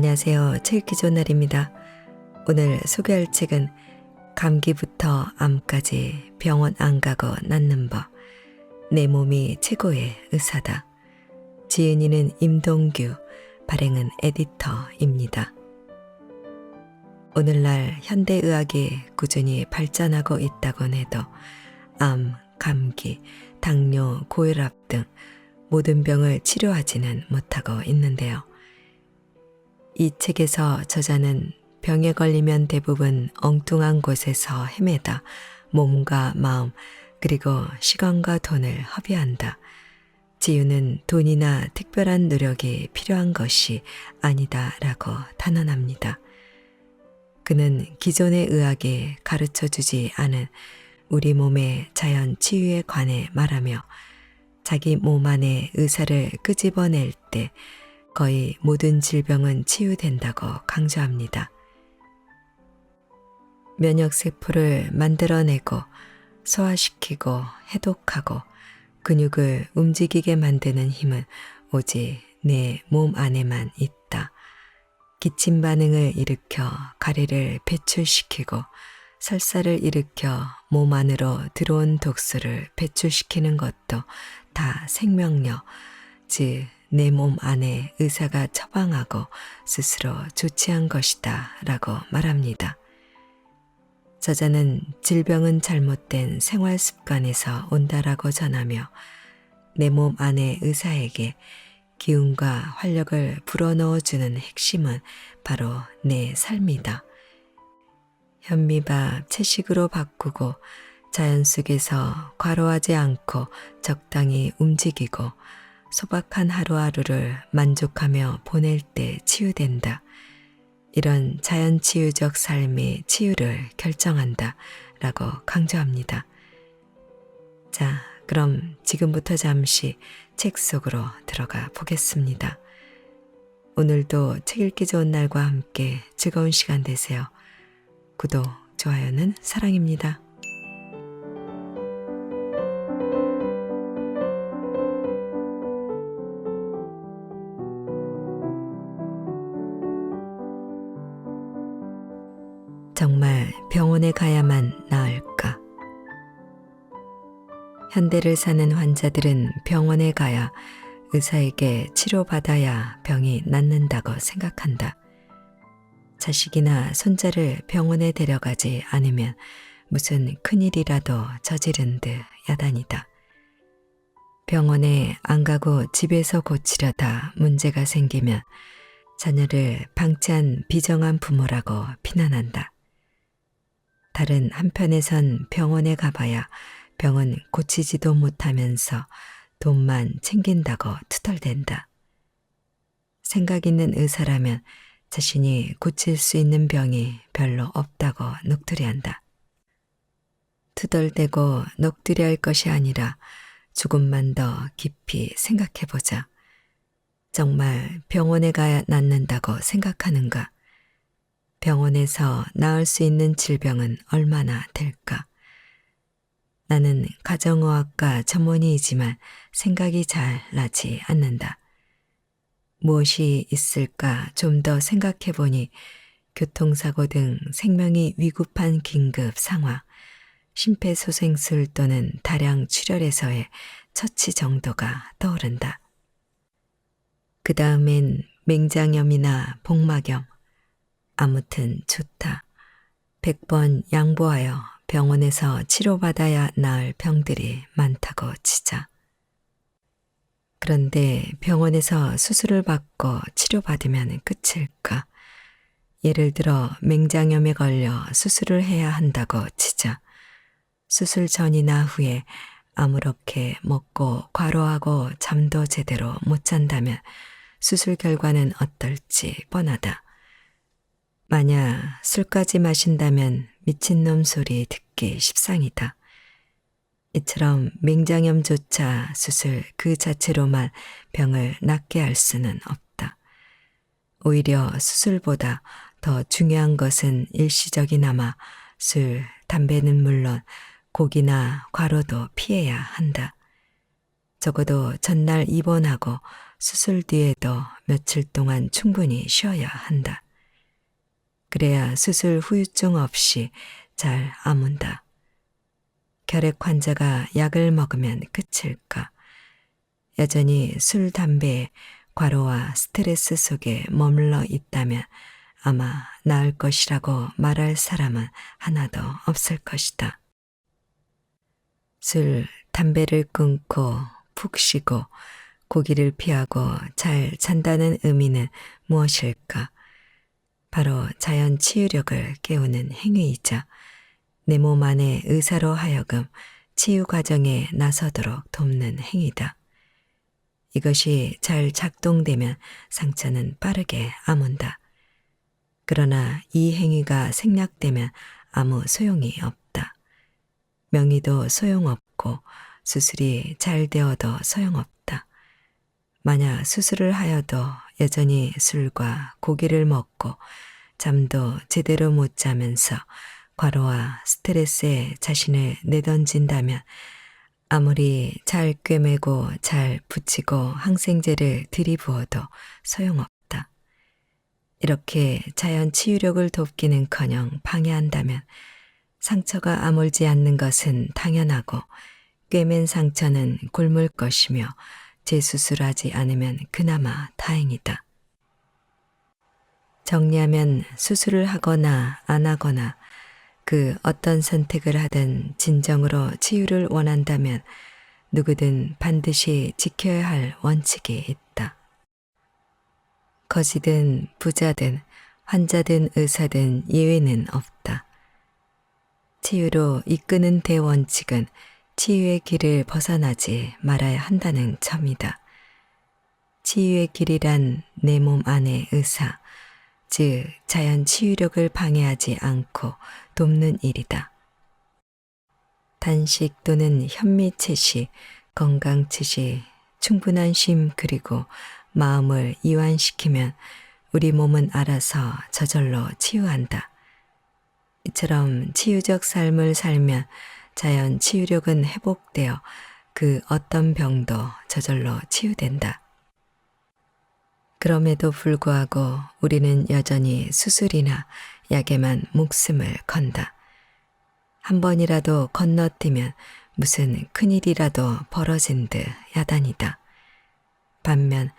안녕하세요. 책 읽기 좋은 날입니다. 오늘 소개할 책은 감기부터 암까지 병원 안 가고 낫는 법. 내 몸이 최고의 의사다. 지은이는 임동규, 발행은 에디터입니다. 오늘날 현대의학이 꾸준히 발전하고 있다곤 해도 암, 감기, 당뇨, 고혈압 등 모든 병을 치료하지는 못하고 있는데요. 이 책에서 저자는 병에 걸리면 대부분 엉뚱한 곳에서 헤매다 몸과 마음 그리고 시간과 돈을 허비한다. 지유는 돈이나 특별한 노력이 필요한 것이 아니다라고 단언합니다. 그는 기존의 의학이 가르쳐주지 않은 우리 몸의 자연 치유에 관해 말하며 자기 몸 안에 의사를 끄집어낼 때 거의 모든 질병은 치유된다고 강조합니다. 면역세포를 만들어내고 소화시키고 해독하고 근육을 움직이게 만드는 힘은 오직 내 몸 안에만 있다. 기침 반응을 일으켜 가래를 배출시키고 설사를 일으켜 몸 안으로 들어온 독소를 배출시키는 것도 다 생명력, 즉 내 몸 안에 의사가 처방하고 스스로 조치한 것이다 라고 말합니다. 저자는 질병은 잘못된 생활 습관에서 온다라고 전하며 내 몸 안의 의사에게 기운과 활력을 불어넣어주는 핵심은 바로 내 삶이다. 현미밥 채식으로 바꾸고 자연 속에서 과로하지 않고 적당히 움직이고 소박한 하루하루를 만족하며 보낼 때 치유된다. 이런 자연치유적 삶이 치유를 결정한다 라고 강조합니다. 자, 그럼 지금부터 잠시 책 속으로 들어가 보겠습니다. 오늘도 책 읽기 좋은 날과 함께 즐거운 시간 되세요. 구독, 좋아요는 사랑입니다. 정말 병원에 가야만 나을까? 현대를 사는 환자들은 병원에 가야 의사에게 치료받아야 병이 낫는다고 생각한다. 자식이나 손자를 병원에 데려가지 않으면 무슨 큰일이라도 저지른 듯 야단이다. 병원에 안 가고 집에서 고치려다 문제가 생기면 자녀를 방치한 비정한 부모라고 비난한다. 다른 한편에선 병원에 가봐야 병은 고치지도 못하면서 돈만 챙긴다고 투덜댄다. 생각 있는 의사라면 자신이 고칠 수 있는 병이 별로 없다고 넋두리한다. 투덜대고 넋두리할 것이 아니라 조금만 더 깊이 생각해보자. 정말 병원에 가야 낫는다고 생각하는가? 병원에서 나을 수 있는 질병은 얼마나 될까? 나는 가정의학과 전문의이지만 생각이 잘 나지 않는다. 무엇이 있을까 좀 더 생각해 보니 교통사고 등 생명이 위급한 긴급 상황, 심폐소생술 또는 다량 출혈에서의 처치 정도가 떠오른다. 그 다음엔 맹장염이나 복막염, 아무튼 좋다. 100번 양보하여 병원에서 치료받아야 나을 병들이 많다고 치자. 그런데 병원에서 수술을 받고 치료받으면 끝일까? 예를 들어 맹장염에 걸려 수술을 해야 한다고 치자. 수술 전이나 후에 아무렇게 먹고 과로하고 잠도 제대로 못 잔다면 수술 결과는 어떨지 뻔하다. 만약 술까지 마신다면 미친놈 소리 듣기 십상이다. 이처럼 맹장염조차 수술 그 자체로만 병을 낫게 할 수는 없다. 오히려 수술보다 더 중요한 것은 일시적이나마 술, 담배는 물론 고기나 과로도 피해야 한다. 적어도 전날 입원하고 수술 뒤에도 며칠 동안 충분히 쉬어야 한다. 그래야 수술 후유증 없이 잘 아문다. 결핵 환자가 약을 먹으면 끝일까? 여전히 술, 담배, 과로와 스트레스 속에 머물러 있다면 아마 나을 것이라고 말할 사람은 하나도 없을 것이다. 술, 담배를 끊고 푹 쉬고 고기를 피하고 잘 잔다는 의미는 무엇일까? 바로 자연 치유력을 깨우는 행위이자 내 몸 안의 의사로 하여금 치유 과정에 나서도록 돕는 행위다. 이것이 잘 작동되면 상처는 빠르게 아문다. 그러나 이 행위가 생략되면 아무 소용이 없다. 명의도 소용없고 수술이 잘 되어도 소용없다. 만약 수술을 하여도 여전히 술과 고기를 먹고 잠도 제대로 못 자면서 과로와 스트레스에 자신을 내던진다면 아무리 잘 꿰매고 잘 붙이고 항생제를 들이부어도 소용없다. 이렇게 자연 치유력을 돕기는커녕 방해한다면 상처가 아물지 않는 것은 당연하고 꿰맨 상처는 곪을 것이며 재수술하지 않으면 그나마 다행이다. 정리하면 수술을 하거나 안 하거나 그 어떤 선택을 하든 진정으로 치유를 원한다면 누구든 반드시 지켜야 할 원칙이 있다. 거지든 부자든 환자든 의사든 예외는 없다. 치유로 이끄는 대원칙은 치유의 길을 벗어나지 말아야 한다는 점이다. 치유의 길이란 내 몸 안의 의사, 즉 자연 치유력을 방해하지 않고 돕는 일이다. 단식 또는 현미채식, 건강채식, 충분한 쉼 그리고 마음을 이완시키면 우리 몸은 알아서 저절로 치유한다. 이처럼 치유적 삶을 살면 자연 치유력은 회복되어 그 어떤 병도 저절로 치유된다. 그럼에도 불구하고 우리는 여전히 수술이나 약에만 목숨을 건다. 한 번이라도 건너뛰면 무슨 큰일이라도 벌어진 듯 야단이다. 반면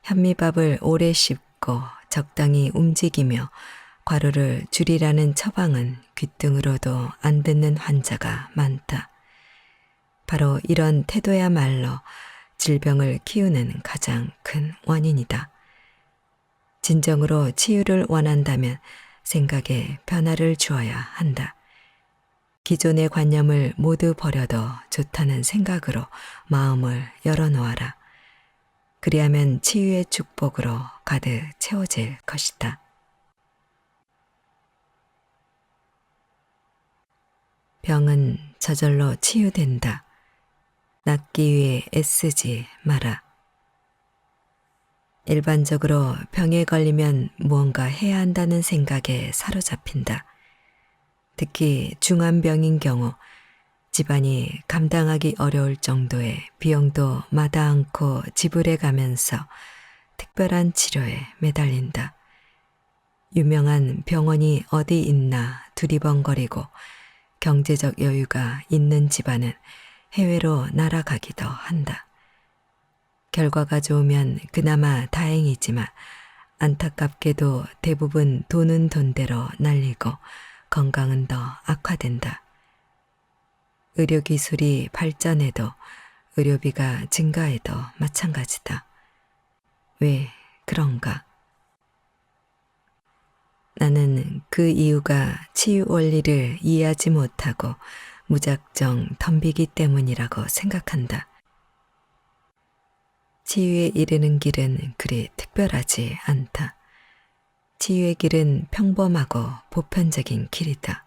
현미밥을 오래 씹고 적당히 움직이며 과로를 줄이라는 처방은 귀등으로도 안 듣는 환자가 많다. 바로 이런 태도야말로 질병을 키우는 가장 큰 원인이다. 진정으로 치유를 원한다면 생각에 변화를 주어야 한다. 기존의 관념을 모두 버려도 좋다는 생각으로 마음을 열어놓아라. 그리하면 치유의 축복으로 가득 채워질 것이다. 병은 저절로 치유된다. 낫기 위해 애쓰지 마라. 일반적으로 병에 걸리면 무언가 해야 한다는 생각에 사로잡힌다. 특히 중환병인 경우 집안이 감당하기 어려울 정도의 비용도 마다 않고 지불해 가면서 특별한 치료에 매달린다. 유명한 병원이 어디 있나 두리번거리고 경제적 여유가 있는 집안은 해외로 날아가기도 한다. 결과가 좋으면 그나마 다행이지만 안타깝게도 대부분 돈은 돈대로 날리고 건강은 더 악화된다. 의료기술이 발전해도 의료비가 증가해도 마찬가지다. 왜 그런가? 나는 그 이유가 치유 원리를 이해하지 못하고 무작정 덤비기 때문이라고 생각한다. 치유에 이르는 길은 그리 특별하지 않다. 치유의 길은 평범하고 보편적인 길이다.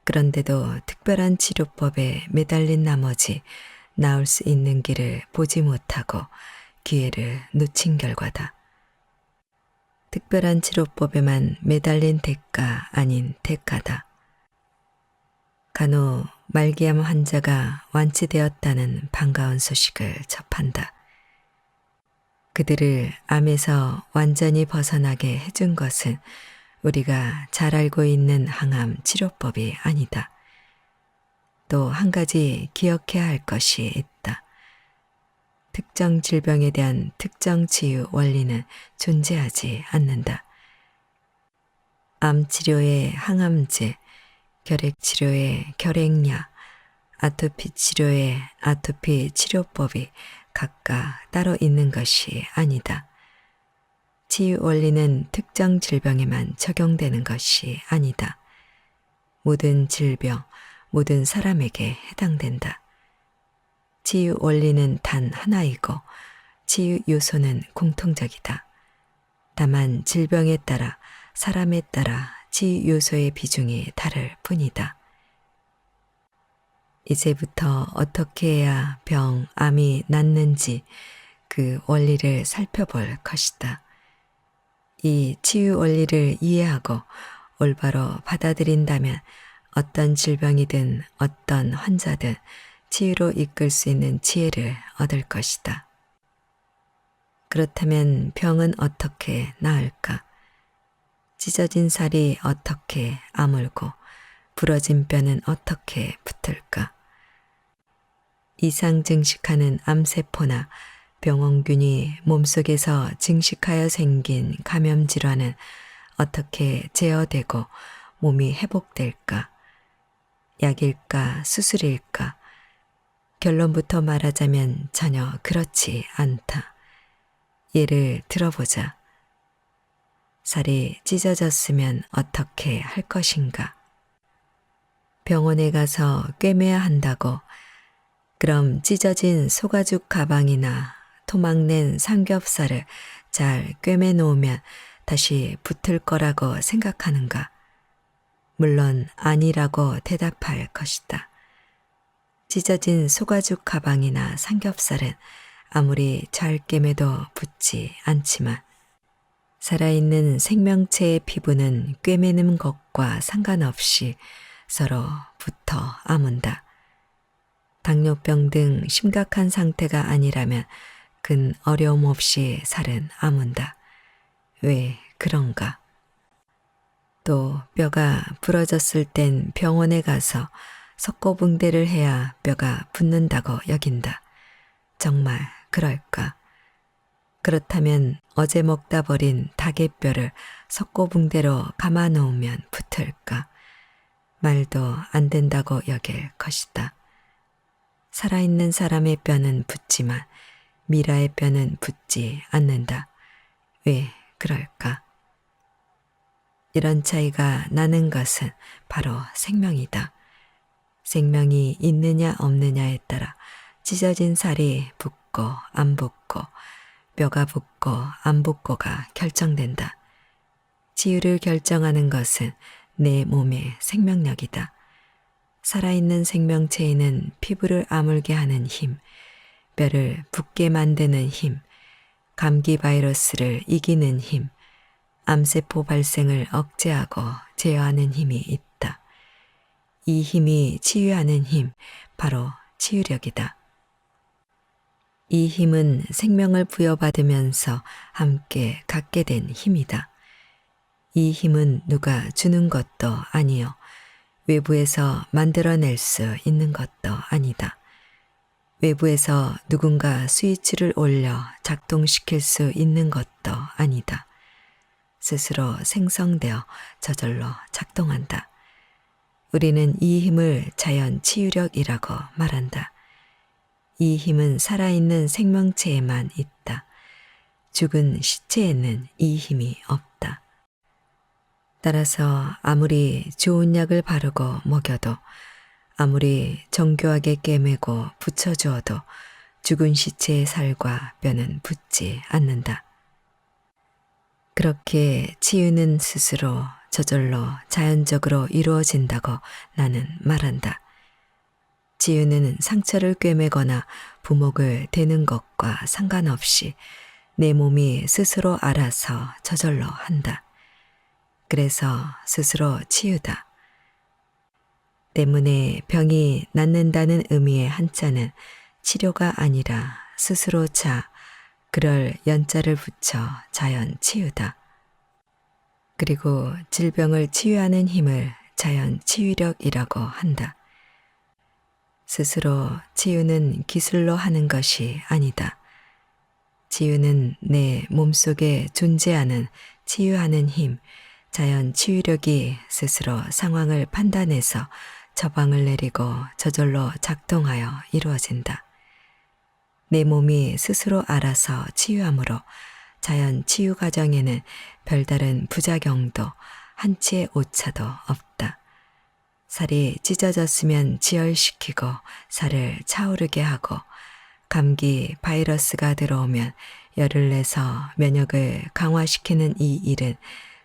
그런데도 특별한 치료법에 매달린 나머지 나올 수 있는 길을 보지 못하고 기회를 놓친 결과다. 특별한 치료법에만 매달린 대가 아닌 대가다. 간혹 말기암 환자가 완치되었다는 반가운 소식을 접한다. 그들을 암에서 완전히 벗어나게 해준 것은 우리가 잘 알고 있는 항암 치료법이 아니다. 또 한 가지 기억해야 할 것이 있다. 특정 질병에 대한 특정 치유 원리는 존재하지 않는다. 암 치료의 항암제, 결핵 치료의 결핵약, 아토피 치료의 아토피 치료법이 각각 따로 있는 것이 아니다. 치유 원리는 특정 질병에만 적용되는 것이 아니다. 모든 질병, 모든 사람에게 해당된다. 치유 원리는 단 하나이고 치유 요소는 공통적이다. 다만 질병에 따라 사람에 따라 치유 요소의 비중이 다를 뿐이다. 이제부터 어떻게 해야 병, 암이 낫는지 그 원리를 살펴볼 것이다. 이 치유 원리를 이해하고 올바로 받아들인다면 어떤 질병이든 어떤 환자든 치유로 이끌 수 있는 지혜를 얻을 것이다. 그렇다면 병은 어떻게 나을까? 찢어진 살이 어떻게 아물고 부러진 뼈는 어떻게 붙을까? 이상 증식하는 암세포나 병원균이 몸속에서 증식하여 생긴 감염 질환은 어떻게 제어되고 몸이 회복될까? 약일까 수술일까? 결론부터 말하자면 전혀 그렇지 않다. 예를 들어보자. 살이 찢어졌으면 어떻게 할 것인가? 병원에 가서 꿰매야 한다고 그럼 찢어진 소가죽 가방이나 토막낸 삼겹살을 잘 꿰매 놓으면 다시 붙을 거라고 생각하는가? 물론 아니라고 대답할 것이다. 찢어진 소가죽 가방이나 삼겹살은 아무리 잘 꿰매도 붙지 않지만 살아있는 생명체의 피부는 꿰매는 것과 상관없이 서로 붙어 아문다. 당뇨병 등 심각한 상태가 아니라면 큰 어려움 없이 살은 아문다. 왜 그런가? 또 뼈가 부러졌을 땐 병원에 가서 석고붕대를 해야 뼈가 붙는다고 여긴다. 정말 그럴까? 그렇다면 어제 먹다 버린 닭의 뼈를 석고붕대로 감아 놓으면 붙을까? 말도 안 된다고 여길 것이다. 살아있는 사람의 뼈는 붙지만 미라의 뼈는 붙지 않는다. 왜 그럴까? 이런 차이가 나는 것은 바로 생명이다. 생명이 있느냐 없느냐에 따라 찢어진 살이 붙고 안 붙고 뼈가 붙고 안 붙고가 결정된다. 치유를 결정하는 것은 내 몸의 생명력이다. 살아있는 생명체에는 피부를 아물게 하는 힘, 뼈를 붓게 만드는 힘, 감기 바이러스를 이기는 힘, 암세포 발생을 억제하고 제어하는 힘이 있다. 이 힘이 치유하는 힘, 바로 치유력이다. 이 힘은 생명을 부여받으면서 함께 갖게 된 힘이다. 이 힘은 누가 주는 것도 아니요. 외부에서 만들어낼 수 있는 것도 아니다. 외부에서 누군가 스위치를 올려 작동시킬 수 있는 것도 아니다. 스스로 생성되어 저절로 작동한다. 우리는 이 힘을 자연 치유력이라고 말한다. 이 힘은 살아있는 생명체에만 있다. 죽은 시체에는 이 힘이 없다. 따라서 아무리 좋은 약을 바르고 먹여도 아무리 정교하게 꿰매고 붙여주어도 죽은 시체의 살과 뼈는 붙지 않는다. 그렇게 치유는 스스로 저절로 자연적으로 이루어진다고 나는 말한다. 치유는 상처를 꿰매거나 부목을 대는 것과 상관없이 내 몸이 스스로 알아서 저절로 한다. 그래서 스스로 치유다. 때문에 병이 낫는다는 의미의 한자는 치료가 아니라 스스로 자, 그럴 연자를 붙여 자연 치유다. 그리고 질병을 치유하는 힘을 자연 치유력이라고 한다. 스스로 치유는 기술로 하는 것이 아니다. 치유는 내 몸속에 존재하는 치유하는 힘, 자연 치유력이 스스로 상황을 판단해서 처방을 내리고 저절로 작동하여 이루어진다. 내 몸이 스스로 알아서 치유하므로 자연 치유 과정에는 별다른 부작용도 한치의 오차도 없다. 살이 찢어졌으면 지혈시키고 살을 차오르게 하고 감기 바이러스가 들어오면 열을 내서 면역을 강화시키는 이 일은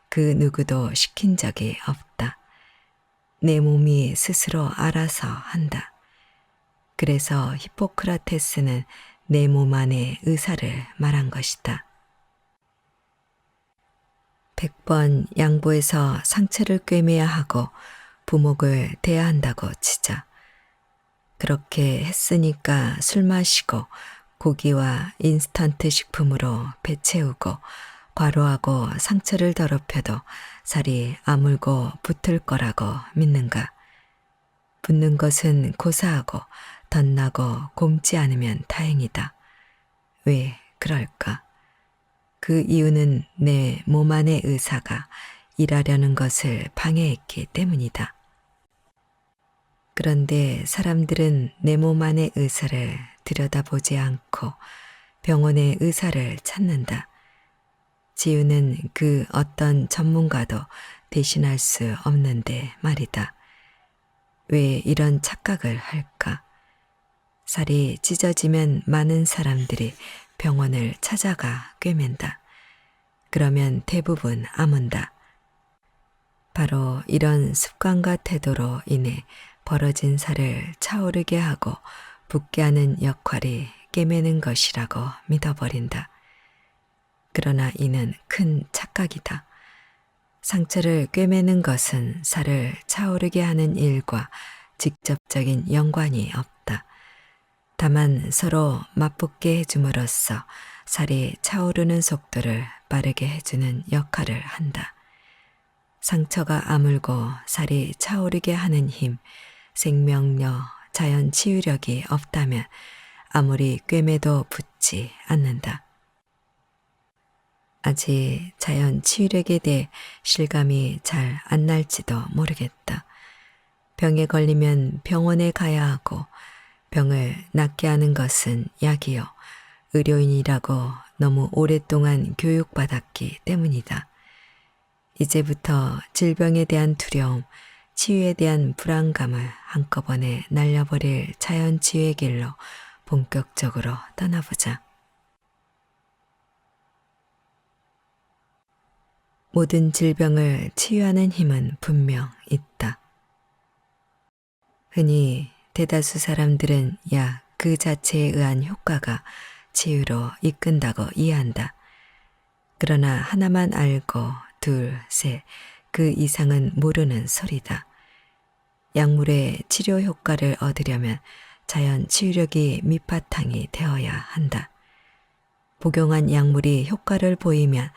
그 누구도 시킨 적이 없다. 내 몸이 스스로 알아서 한다. 그래서 히포크라테스는 내 몸 안의 의사를 말한 것이다. 100번 양보해서 상처를 꿰매야 하고 부목을 대야 한다고 치자. 그렇게 했으니까 술 마시고 고기와 인스턴트 식품으로 배 채우고 과로하고 상처를 더럽혀도 살이 아물고 붙을 거라고 믿는가? 붙는 것은 고사하고 덧나고 곪지 않으면 다행이다. 왜 그럴까? 그 이유는 내 몸 안의 의사가 일하려는 것을 방해했기 때문이다. 그런데 사람들은 내 몸 안의 의사를 들여다보지 않고 병원의 의사를 찾는다. 치유는 그 어떤 전문가도 대신할 수 없는데 말이다. 왜 이런 착각을 할까? 살이 찢어지면 많은 사람들이 병원을 찾아가 꿰맨다. 그러면 대부분 아문다. 바로 이런 습관과 태도로 인해 벌어진 살을 차오르게 하고 붓게 하는 역할이 꿰매는 것이라고 믿어버린다. 그러나 이는 큰 착각이다. 상처를 꿰매는 것은 살을 차오르게 하는 일과 직접적인 연관이 없다. 다만 서로 맞붙게 해줌으로써 살이 차오르는 속도를 빠르게 해주는 역할을 한다. 상처가 아물고 살이 차오르게 하는 힘, 생명력, 자연 치유력이 없다면 아무리 꿰매도 붙지 않는다. 아직 자연 치유력에 대해 실감이 잘 안 날지도 모르겠다. 병에 걸리면 병원에 가야 하고 병을 낫게 하는 것은 약이요. 의료인이라고 너무 오랫동안 교육받았기 때문이다. 이제부터 질병에 대한 두려움, 치유에 대한 불안감을 한꺼번에 날려버릴 자연 치유의 길로 본격적으로 떠나보자. 모든 질병을 치유하는 힘은 분명 있다. 흔히 대다수 사람들은 약 그 자체에 의한 효과가 치유로 이끈다고 이해한다. 그러나 하나만 알고 둘, 셋, 그 이상은 모르는 소리다. 약물의 치료 효과를 얻으려면 자연 치유력이 밑바탕이 되어야 한다. 복용한 약물이 효과를 보이면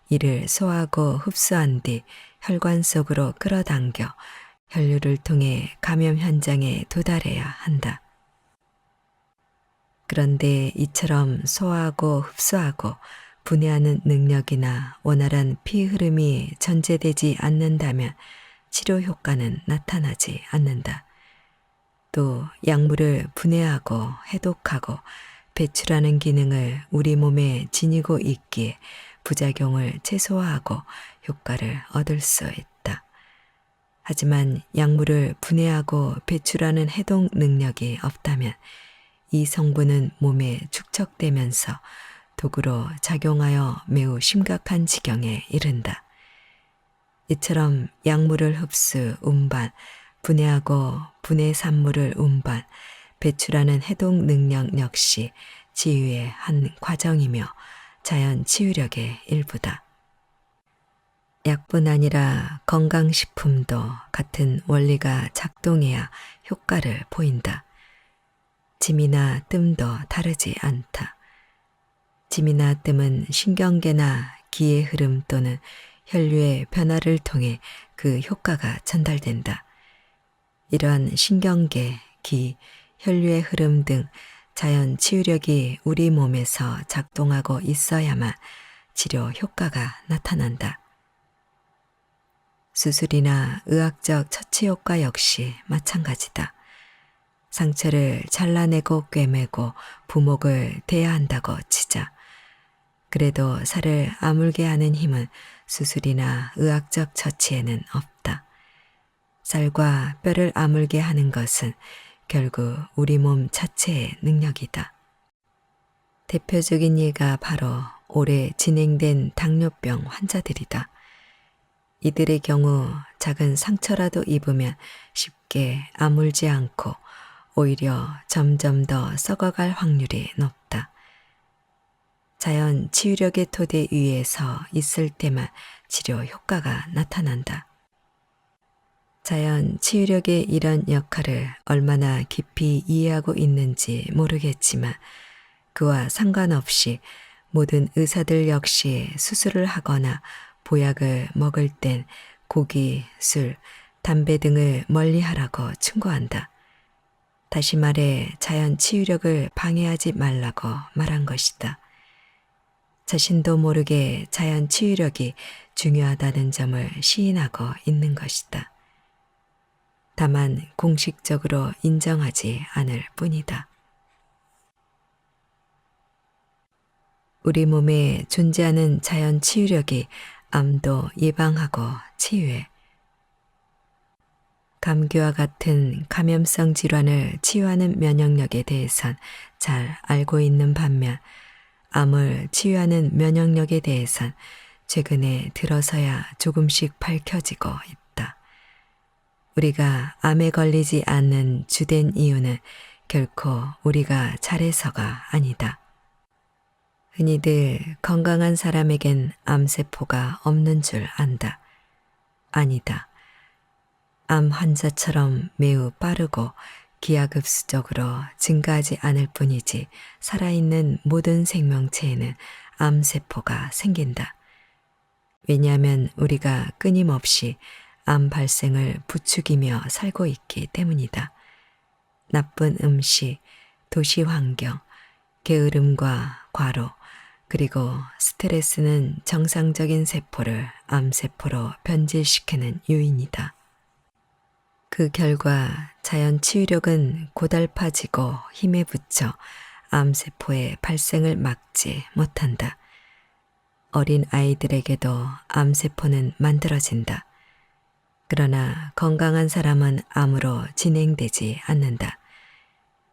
이를 소화하고 흡수한 뒤 혈관 속으로 끌어당겨 혈류를 통해 감염 현장에 도달해야 한다. 그런데 이처럼 소화하고 흡수하고 분해하는 능력이나 원활한 피 흐름이 전제되지 않는다면 치료 효과는 나타나지 않는다. 또 약물을 분해하고 해독하고 배출하는 기능을 우리 몸에 지니고 있기에 부작용을 최소화하고 효과를 얻을 수 있다. 하지만 약물을 분해하고 배출하는 해독 능력이 없다면 이 성분은 몸에 축적되면서 독으로 작용하여 매우 심각한 지경에 이른다. 이처럼 약물을 흡수, 운반, 분해하고 분해 산물을 운반, 배출하는 해독 능력 역시 치유의 한 과정이며 자연 치유력의 일부다. 약뿐 아니라 건강식품도 같은 원리가 작동해야 효과를 보인다. 짐이나 뜸도 다르지 않다. 찜이나 뜸은 신경계나 기의 흐름 또는 혈류의 변화를 통해 그 효과가 전달된다. 이러한 신경계, 기, 혈류의 흐름 등 자연 치유력이 우리 몸에서 작동하고 있어야만 치료 효과가 나타난다. 수술이나 의학적 처치 효과 역시 마찬가지다. 상처를 잘라내고 꿰매고 부목을 대야 한다고 치자. 그래도 살을 아물게 하는 힘은 수술이나 의학적 처치에는 없다. 살과 뼈를 아물게 하는 것은 결국 우리 몸 자체의 능력이다. 대표적인 예가 바로 오래 진행된 당뇨병 환자들이다. 이들의 경우 작은 상처라도 입으면 쉽게 아물지 않고 오히려 점점 더 썩어갈 확률이 높다. 자연 치유력의 토대 위에서 있을 때만 치료 효과가 나타난다. 자연 치유력의 이런 역할을 얼마나 깊이 이해하고 있는지 모르겠지만 그와 상관없이 모든 의사들 역시 수술을 하거나 보약을 먹을 땐 고기, 술, 담배 등을 멀리하라고 충고한다. 다시 말해 자연 치유력을 방해하지 말라고 말한 것이다. 자신도 모르게 자연 치유력이 중요하다는 점을 시인하고 있는 것이다. 다만 공식적으로 인정하지 않을 뿐이다. 우리 몸에 존재하는 자연 치유력이 암도 예방하고 치유해. 감기와 같은 감염성 질환을 치유하는 면역력에 대해선 잘 알고 있는 반면 암을 치유하는 면역력에 대해선 최근에 들어서야 조금씩 밝혀지고 있다. 우리가 암에 걸리지 않는 주된 이유는 결코 우리가 잘해서가 아니다. 흔히들 건강한 사람에겐 암세포가 없는 줄 안다. 아니다. 암 환자처럼 매우 빠르고 기하급수적으로 증가하지 않을 뿐이지 살아있는 모든 생명체에는 암세포가 생긴다. 왜냐하면 우리가 끊임없이 암 발생을 부추기며 살고 있기 때문이다. 나쁜 음식, 도시 환경, 게으름과 과로, 그리고 스트레스는 정상적인 세포를 암세포로 변질시키는 요인이다. 그 결과 자연 치유력은 고달파지고 힘에 부쳐 암세포의 발생을 막지 못한다. 어린 아이들에게도 암세포는 만들어진다. 그러나 건강한 사람은 암으로 진행되지 않는다.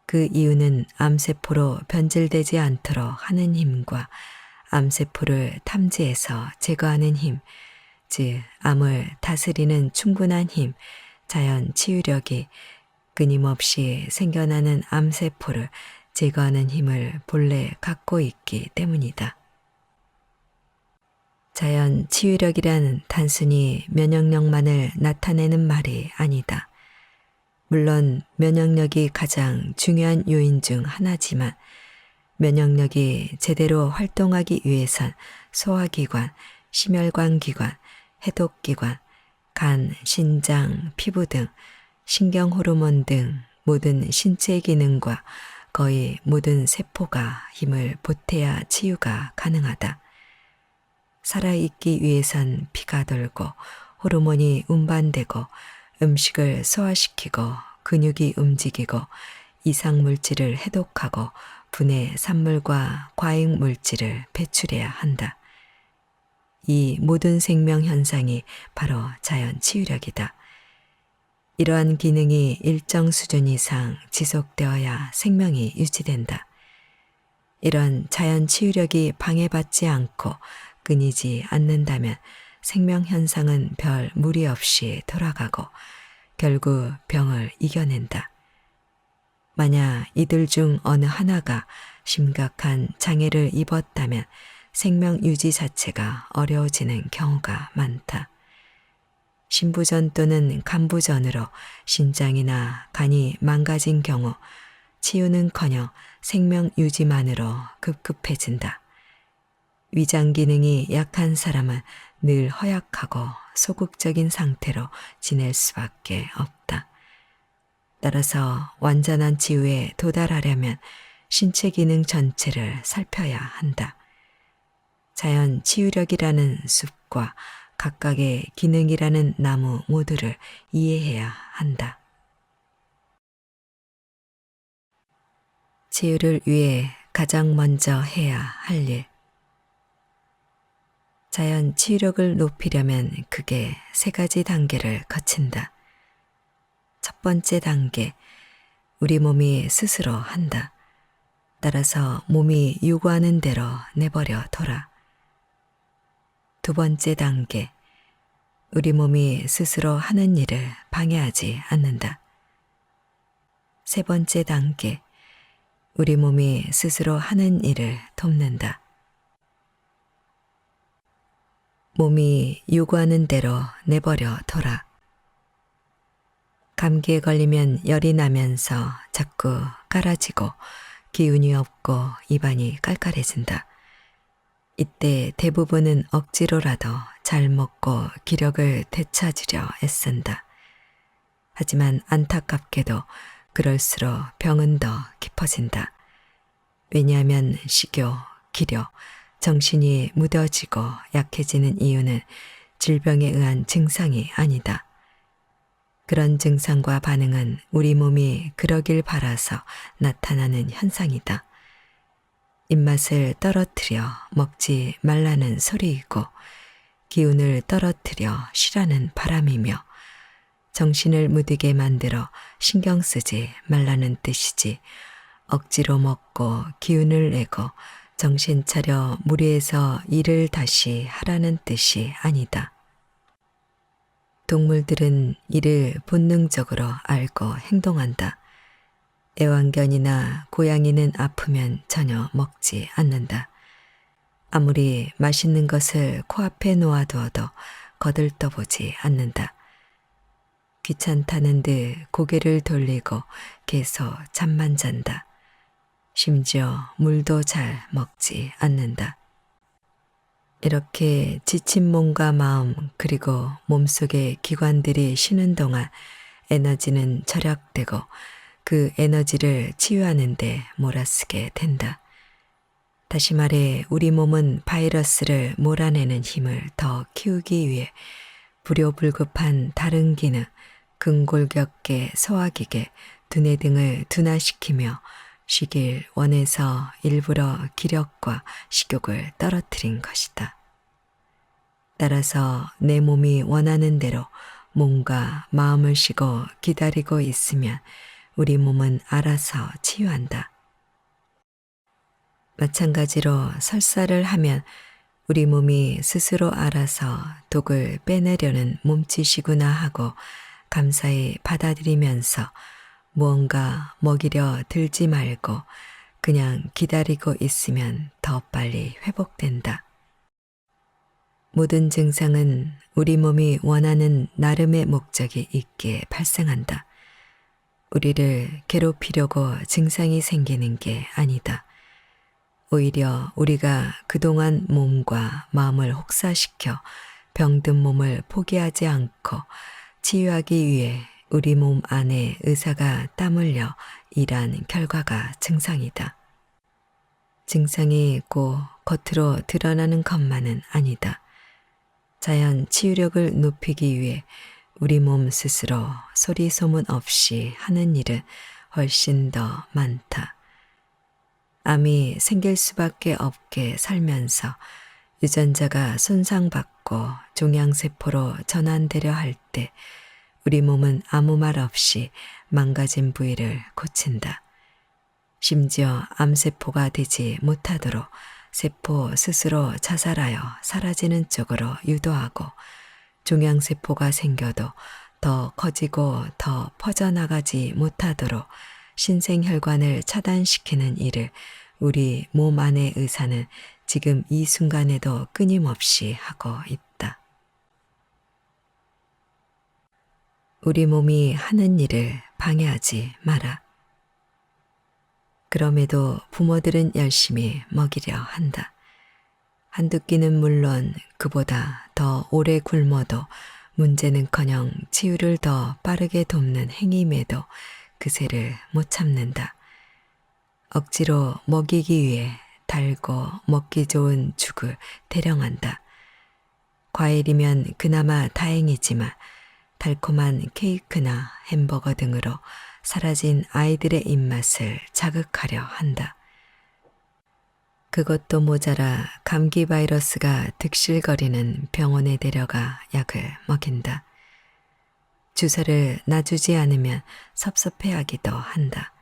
그 이유는 암세포로 변질되지 않도록 하는 힘과 암세포를 탐지해서 제거하는 힘, 즉 암을 다스리는 충분한 힘, 자연 치유력이 끊임없이 생겨나는 암세포를 제거하는 힘을 본래 갖고 있기 때문이다. 자연 치유력이란 단순히 면역력만을 나타내는 말이 아니다. 물론 면역력이 가장 중요한 요인 중 하나지만 면역력이 제대로 활동하기 위해선 소화기관, 심혈관기관, 해독기관, 간, 신장, 피부 등 신경호르몬 등 모든 신체 기능과 거의 모든 세포가 힘을 보태야 치유가 가능하다. 살아있기 위해선 피가 돌고 호르몬이 운반되고 음식을 소화시키고 근육이 움직이고 이상물질을 해독하고 분해 산물과 과잉 물질을 배출해야 한다. 이 모든 생명 현상이 바로 자연 치유력이다. 이러한 기능이 일정 수준 이상 지속되어야 생명이 유지된다. 이런 자연 치유력이 방해받지 않고 끊이지 않는다면 생명 현상은 별 무리 없이 돌아가고 결국 병을 이겨낸다. 만약 이들 중 어느 하나가 심각한 장애를 입었다면 생명 유지 자체가 어려워지는 경우가 많다. 신부전 또는 간부전으로 신장이나 간이 망가진 경우 치유는커녕 생명 유지만으로 급급해진다. 위장 기능이 약한 사람은 늘 허약하고 소극적인 상태로 지낼 수밖에 없다. 따라서 완전한 치유에 도달하려면 신체 기능 전체를 살펴야 한다. 자연 치유력이라는 숲과 각각의 기능이라는 나무 모두를 이해해야 한다. 치유를 위해 가장 먼저 해야 할 일. 자연 치유력을 높이려면 크게 세 가지 단계를 거친다. 첫 번째 단계, 우리 몸이 스스로 한다. 따라서 몸이 요구하는 대로 내버려 둬라. 두 번째 단계, 우리 몸이 스스로 하는 일을 방해하지 않는다. 세 번째 단계, 우리 몸이 스스로 하는 일을 돕는다. 몸이 요구하는 대로 내버려 둬라. 감기에 걸리면 열이 나면서 자꾸 깔아지고 기운이 없고 입안이 깔깔해진다. 이때 대부분은 억지로라도 잘 먹고 기력을 되찾으려 애쓴다. 하지만 안타깝게도 그럴수록 병은 더 깊어진다. 왜냐하면 식욕, 기력, 정신이 무뎌지고 약해지는 이유는 질병에 의한 증상이 아니다. 그런 증상과 반응은 우리 몸이 그러길 바라서 나타나는 현상이다. 입맛을 떨어뜨려 먹지 말라는 소리이고 기운을 떨어뜨려 쉬라는 바람이며 정신을 무디게 만들어 신경 쓰지 말라는 뜻이지 억지로 먹고 기운을 내고 정신 차려 무리해서 일을 다시 하라는 뜻이 아니다. 동물들은 이를 본능적으로 알고 행동한다. 애완견이나 고양이는 아프면 전혀 먹지 않는다. 아무리 맛있는 것을 코앞에 놓아두어도 거들떠보지 않는다. 귀찮다는 듯 고개를 돌리고 계속 잠만 잔다. 심지어 물도 잘 먹지 않는다. 이렇게 지친 몸과 마음 그리고 몸속의 기관들이 쉬는 동안 에너지는 절약되고 그 에너지를 치유하는 데 몰아쓰게 된다. 다시 말해 우리 몸은 바이러스를 몰아내는 힘을 더 키우기 위해 불효불급한 다른 기능, 근골격계, 소화기계, 두뇌 등을 둔화시키며 쉬길 원해서 일부러 기력과 식욕을 떨어뜨린 것이다. 따라서 내 몸이 원하는 대로 몸과 마음을 쉬고 기다리고 있으면 우리 몸은 알아서 치유한다. 마찬가지로 설사를 하면 우리 몸이 스스로 알아서 독을 빼내려는 몸짓이구나 하고 감사히 받아들이면서 무언가 먹이려 들지 말고 그냥 기다리고 있으면 더 빨리 회복된다. 모든 증상은 우리 몸이 원하는 나름의 목적이 있기에 발생한다. 우리를 괴롭히려고 증상이 생기는 게 아니다. 오히려 우리가 그동안 몸과 마음을 혹사시켜 병든 몸을 포기하지 않고 치유하기 위해 우리 몸 안에 의사가 땀 흘려 일한 결과가 증상이다. 증상이 꼭 겉으로 드러나는 것만은 아니다. 자연 치유력을 높이기 위해 우리 몸 스스로 소리 소문 없이 하는 일은 훨씬 더 많다. 암이 생길 수밖에 없게 살면서 유전자가 손상받고 종양세포로 전환되려 할 때 우리 몸은 아무 말 없이 망가진 부위를 고친다. 심지어 암세포가 되지 못하도록 세포 스스로 자살하여 사라지는 쪽으로 유도하고 종양세포가 생겨도 더 커지고 더 퍼져나가지 못하도록 신생혈관을 차단시키는 일을 우리 몸 안의 의사는 지금 이 순간에도 끊임없이 하고 있다. 우리 몸이 하는 일을 방해하지 마라. 그럼에도 부모들은 열심히 먹이려 한다. 한두 끼는 물론 그보다 더 오래 굶어도 문제는커녕 치유를 더 빠르게 돕는 행임에도 그새를 못 참는다. 억지로 먹이기 위해 달고 먹기 좋은 죽을 대령한다. 과일이면 그나마 다행이지만 달콤한 케이크나 햄버거 등으로 사라진 아이들의 입맛을 자극하려 한다. 그것도 모자라 감기 바이러스가 득실거리는 병원에 데려가 약을 먹인다. 주사를 놔주지 않으면 섭섭해하기도 한다.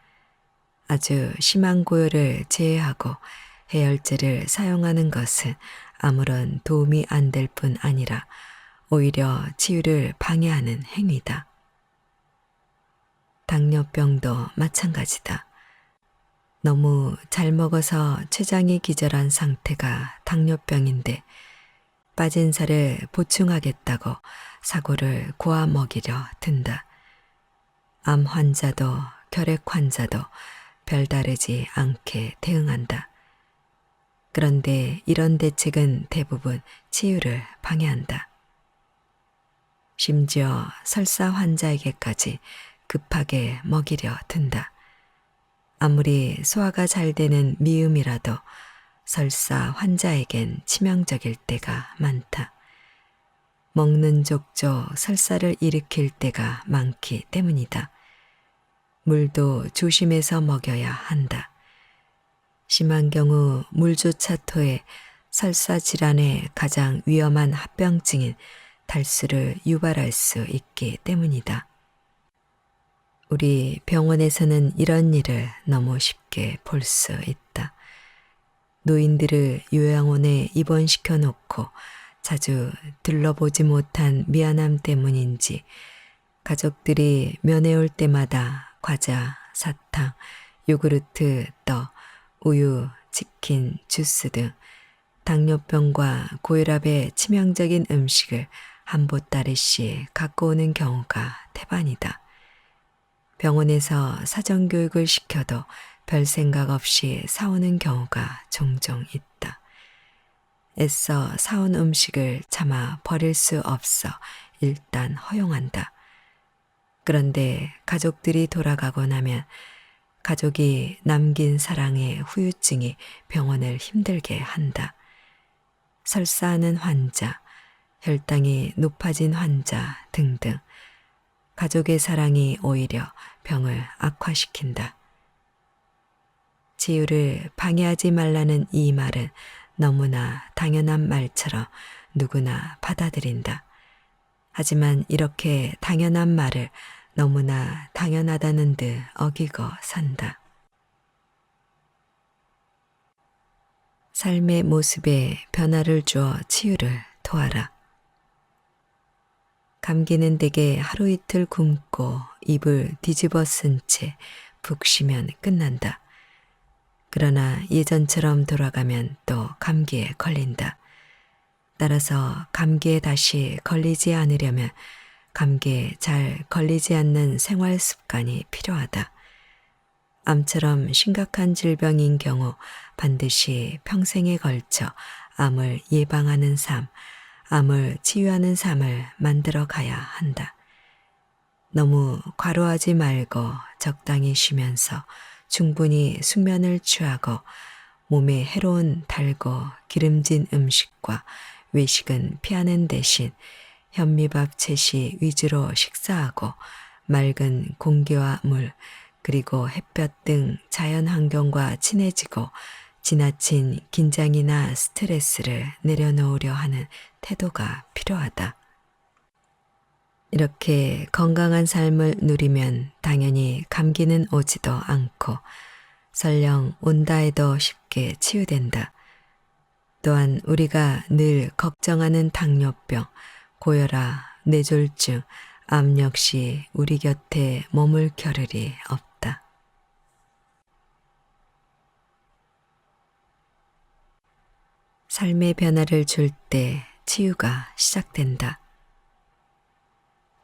아주 심한 고열을 제외하고 해열제를 사용하는 것은 아무런 도움이 안 될 뿐 아니라 오히려 치유를 방해하는 행위다. 당뇨병도 마찬가지다. 너무 잘 먹어서 췌장이 기절한 상태가 당뇨병인데 빠진 살을 보충하겠다고 사고를 고아 먹이려 든다. 암 환자도 결핵 환자도 별다르지 않게 대응한다. 그런데 이런 대책은 대부분 치유를 방해한다. 심지어 설사 환자에게까지 급하게 먹이려 든다. 아무리 소화가 잘 되는 미음이라도 설사 환자에겐 치명적일 때가 많다. 먹는 족족 설사를 일으킬 때가 많기 때문이다. 물도 조심해서 먹여야 한다. 심한 경우 물조차 토해 설사 질환의 가장 위험한 합병증인 달수를 유발할 수 있기 때문이다. 우리 병원에서는 이런 일을 너무 쉽게 볼 수 있다. 노인들을 요양원에 입원시켜 놓고 자주 들러보지 못한 미안함 때문인지 가족들이 면회 올 때마다 과자, 사탕, 요구르트, 떡, 우유, 치킨, 주스 등 당뇨병과 고혈압의 치명적인 음식을 한 보따리씩 갖고 오는 경우가 태반이다. 병원에서 사전교육을 시켜도 별 생각 없이 사오는 경우가 종종 있다. 애써 사온 음식을 차마 버릴 수 없어 일단 허용한다. 그런데 가족들이 돌아가고 나면 가족이 남긴 사랑의 후유증이 병원을 힘들게 한다. 설사하는 환자, 혈당이 높아진 환자 등등 가족의 사랑이 오히려 병을 악화시킨다. 치유를 방해하지 말라는 이 말은 너무나 당연한 말처럼 누구나 받아들인다. 하지만 이렇게 당연한 말을 너무나 당연하다는 듯 어기고 산다. 삶의 모습에 변화를 주어 치유를 도와라. 감기는 대개 하루 이틀 굶고 입을 뒤집어 쓴 채 푹 쉬면 끝난다. 그러나 예전처럼 돌아가면 또 감기에 걸린다. 따라서 감기에 다시 걸리지 않으려면 감기에 잘 걸리지 않는 생활 습관이 필요하다. 암처럼 심각한 질병인 경우 반드시 평생에 걸쳐 암을 예방하는 삶, 암을 치유하는 삶을 만들어 가야 한다. 너무 과로하지 말고 적당히 쉬면서 충분히 숙면을 취하고 몸에 해로운 달고 기름진 음식과 외식은 피하는 대신 현미밥 채시 위주로 식사하고 맑은 공기와 물 그리고 햇볕 등 자연 환경과 친해지고 지나친 긴장이나 스트레스를 내려놓으려 하는 태도가 필요하다. 이렇게 건강한 삶을 누리면 당연히 감기는 오지도 않고 설령 온다 해도 쉽게 치유된다. 또한 우리가 늘 걱정하는 당뇨병, 고혈압, 뇌졸중, 암 역시 우리 곁에 머물 겨를이 없다. 삶의 변화를 줄 때 치유가 시작된다.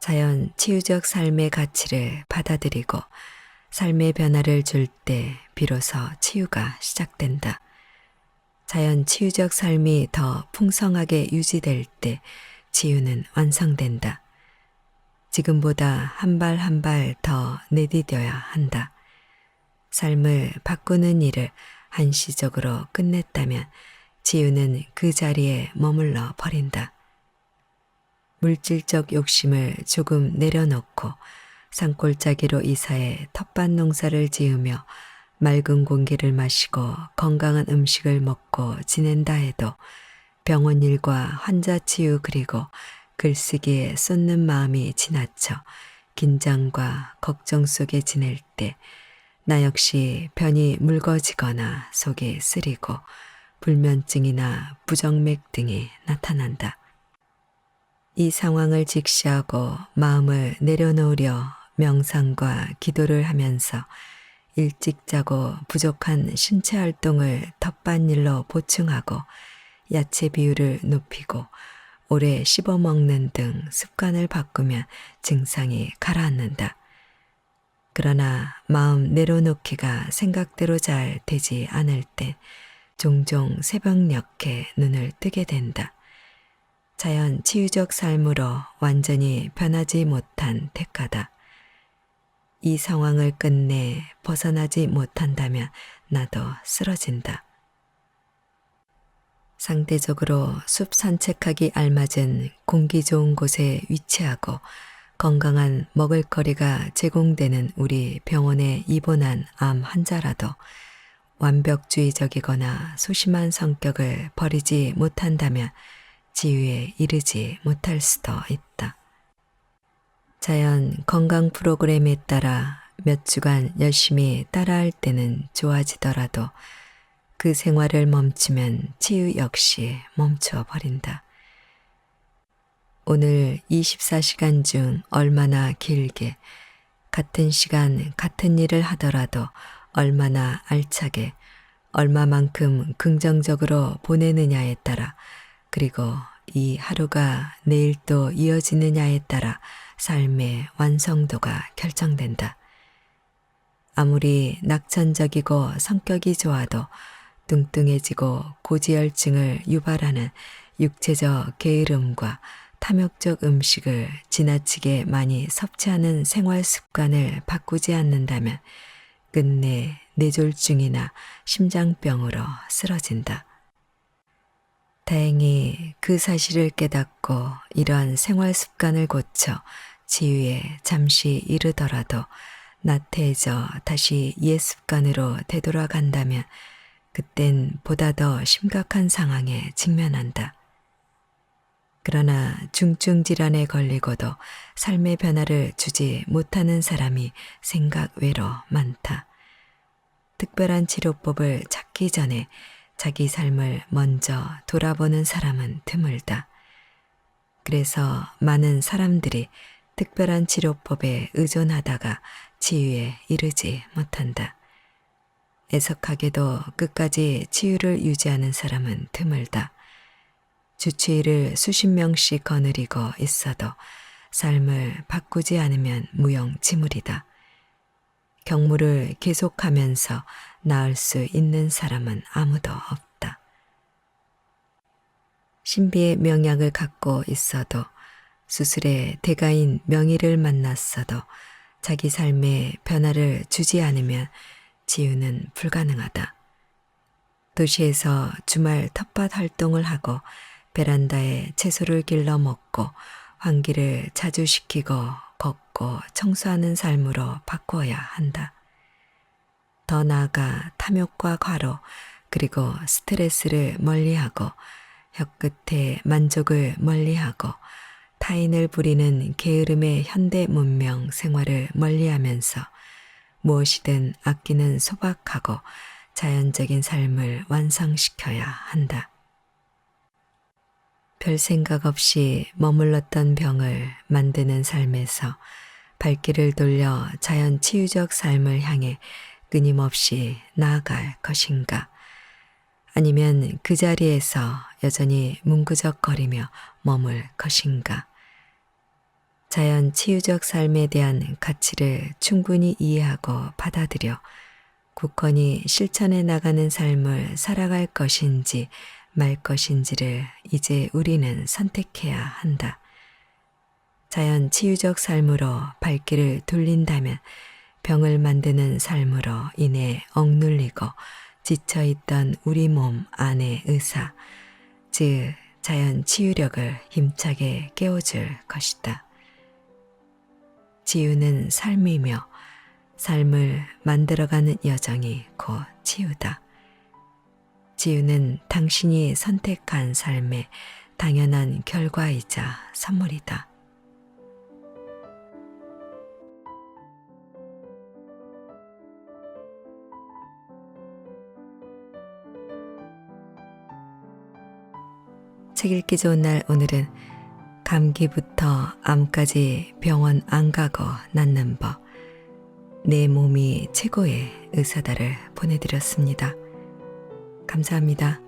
자연 치유적 삶의 가치를 받아들이고 삶의 변화를 줄 때 비로소 치유가 시작된다. 자연 치유적 삶이 더 풍성하게 유지될 때 치유는 완성된다. 지금보다 한 발 한 발 더 내디뎌야 한다. 삶을 바꾸는 일을 한시적으로 끝냈다면 치유는 그 자리에 머물러 버린다. 물질적 욕심을 조금 내려놓고 산골짜기로 이사해 텃밭 농사를 지으며 맑은 공기를 마시고 건강한 음식을 먹고 지낸다 해도 병원 일과 환자 치유 그리고 글쓰기에 쏟는 마음이 지나쳐 긴장과 걱정 속에 지낼 때 나 역시 편히 묽어지거나 속이 쓰리고 불면증이나 부정맥 등이 나타난다. 이 상황을 직시하고 마음을 내려놓으려 명상과 기도를 하면서 일찍 자고 부족한 신체 활동을 텃밭일로 보충하고 야채 비율을 높이고 오래 씹어 먹는 등 습관을 바꾸면 증상이 가라앉는다. 그러나 마음 내려놓기가 생각대로 잘 되지 않을 때 종종 새벽녘에 눈을 뜨게 된다. 자연 치유적 삶으로 완전히 변하지 못한 대가다. 이 상황을 끝내 벗어나지 못한다면 나도 쓰러진다. 상대적으로 숲 산책하기 알맞은 공기 좋은 곳에 위치하고 건강한 먹을거리가 제공되는 우리 병원에 입원한 암 환자라도 완벽주의적이거나 소심한 성격을 버리지 못한다면 치유에 이르지 못할 수도 있다. 자연 건강 프로그램에 따라 몇 주간 열심히 따라할 때는 좋아지더라도 그 생활을 멈추면 치유 역시 멈춰버린다. 오늘 24시간 중 얼마나 길게 같은 시간 같은 일을 하더라도 얼마나 알차게 얼마만큼 긍정적으로 보내느냐에 따라 그리고 이 하루가 내일 또 이어지느냐에 따라 삶의 완성도가 결정된다. 아무리 낙천적이고 성격이 좋아도 뚱뚱해지고 고지혈증을 유발하는 육체적 게으름과 탐욕적 음식을 지나치게 많이 섭취하는 생활 습관을 바꾸지 않는다면 끝내 뇌졸중이나 심장병으로 쓰러진다. 다행히 그 사실을 깨닫고 이러한 생활 습관을 고쳐 치유에 잠시 이르더라도 나태해져 다시 옛 습관으로 되돌아간다면 그땐 보다 더 심각한 상황에 직면한다. 그러나 중증 질환에 걸리고도 삶의 변화를 주지 못하는 사람이 생각 외로 많다. 특별한 치료법을 찾기 전에 자기 삶을 먼저 돌아보는 사람은 드물다. 그래서 많은 사람들이 특별한 치료법에 의존하다가 치유에 이르지 못한다. 애석하게도 끝까지 치유를 유지하는 사람은 드물다. 주치의를 수십 명씩 거느리고 있어도 삶을 바꾸지 않으면 무용지물이다. 경무를 계속하면서 나을 수 있는 사람은 아무도 없다. 신비의 명약을 갖고 있어도 수술의 대가인 명의를 만났어도 자기 삶에 변화를 주지 않으면 치유는 불가능하다. 도시에서 주말 텃밭 활동을 하고 베란다에 채소를 길러 먹고 환기를 자주 시키고 걷고 청소하는 삶으로 바꿔야 한다. 더 나아가 탐욕과 과로 그리고 스트레스를 멀리하고 혀끝에 만족을 멀리하고 타인을 부리는 게으름의 현대 문명 생활을 멀리하면서 무엇이든 아끼는 소박하고 자연적인 삶을 완성시켜야 한다. 별 생각 없이 머물렀던 병을 만드는 삶에서 발길을 돌려 자연 치유적 삶을 향해 끊임없이 나아갈 것인가? 아니면 그 자리에서 여전히 뭉그적거리며 머물 것인가? 자연 치유적 삶에 대한 가치를 충분히 이해하고 받아들여 굳건히 실천해 나가는 삶을 살아갈 것인지 말 것인지를 이제 우리는 선택해야 한다. 자연 치유적 삶으로 발길을 돌린다면 병을 만드는 삶으로 인해 억눌리고 지쳐있던 우리 몸 안의 의사, 즉 자연 치유력을 힘차게 깨워줄 것이다. 치유는 삶이며 삶을 만들어가는 여정이 곧 치유다. 치유는 당신이 선택한 삶의 당연한 결과이자 선물이다. 책 읽기 좋은 날 오늘은 감기부터 암까지 병원 안 가고 낫는 법, 내 몸이 최고의 의사다를 보내드렸습니다. 감사합니다.